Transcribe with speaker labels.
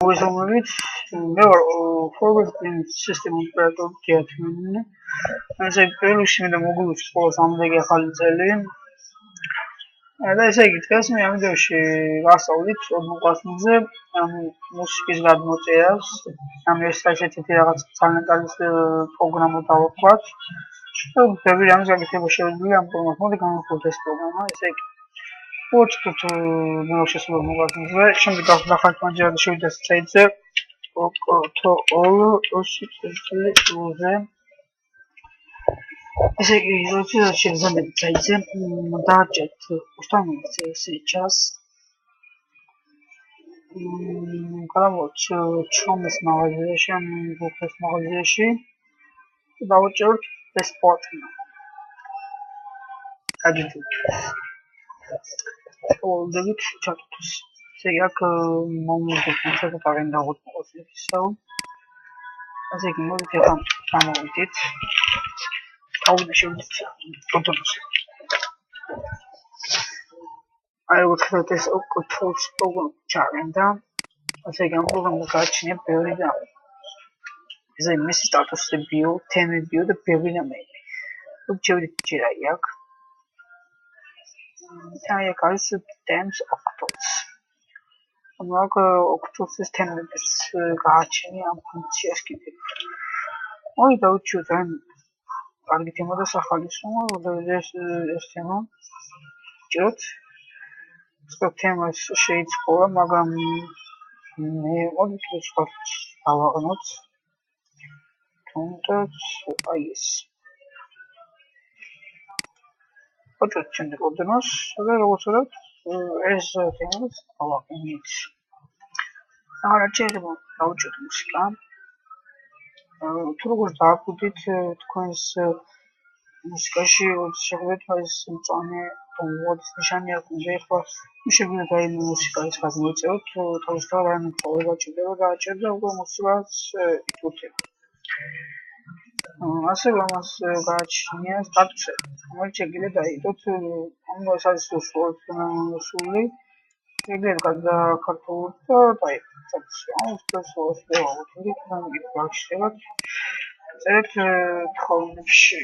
Speaker 1: მოგესალმებით. მე ვარ Forward System Operator Admin. ესე პირველში მე მოგულოს სკოლას ამდენი ახალი წელი. და ესე იგი დღეს მე ამ ვიდეოში ვასწავლით ოდნავ მუსიკის გადმოწერას. ამ ეს ასეთი რაღაც ძალიან კარგი პროგრამა დავაქვათ. ბევრი რამის გაკეთება შეუძლია ამ პროგრამას. მოდი გამოვხოთ ეს პროგრამა. ესე იგი Почту мы вообще с вами говорим. Чем вы должны хоть манжет еще до сайта. То all уже. Если через сайт дачет установите сейчас. Когда вот чем мы смогли, как смогли, давайте бесплатно. Один. David Chatus. Se ia că m-am uitat pe care îmi dau o sau. Așa că mă uit am uitat. Au și totul. Ai o să o coach program challenge. Așa că am programul ca cine pe orida. Este mi status de bio, teme bio de pe orida mea. Ce uite ce era iac. Tanya guys terms octals. Amag octals terms გააჩენია ამ ფუნქციას კიდე. Ой, დაუჩვენ. კარგი თემა და სახალისო, ეს თემა. ჯოთ. ეს თემა შეიცვალა, მაგრამ მე მოდი სხვა დავაყენოთ. თუნდაც აი ეს. Почему чем-то удалось, работать, ეს თემას ავაყენით. ახლა შეიძლება დავუჭოთ მუსიკა. თუ როგორ დააკვირდით თქვენს მუსიკაში შეგვიძლია ეს მწვანე ტონების ნიშანი აქვს. ეხლა შეგვიძლია აი მუსიკას გადმოეწეროთ, თავისთავად აი პროგრამა ჭირდება გააჩერდა უკვე მუსიკას იკუთება. ასე ამას გააჩნია სტატუსი. რომელიც შეიძლება დაიდოთ ამ სასურსული. ეგრეთ გადაქართულოთ და დაიდოთ. სტატუსი ვაუჩერი, თქვენ გიგვაჩერებთ. წერეთ თხოვნებში.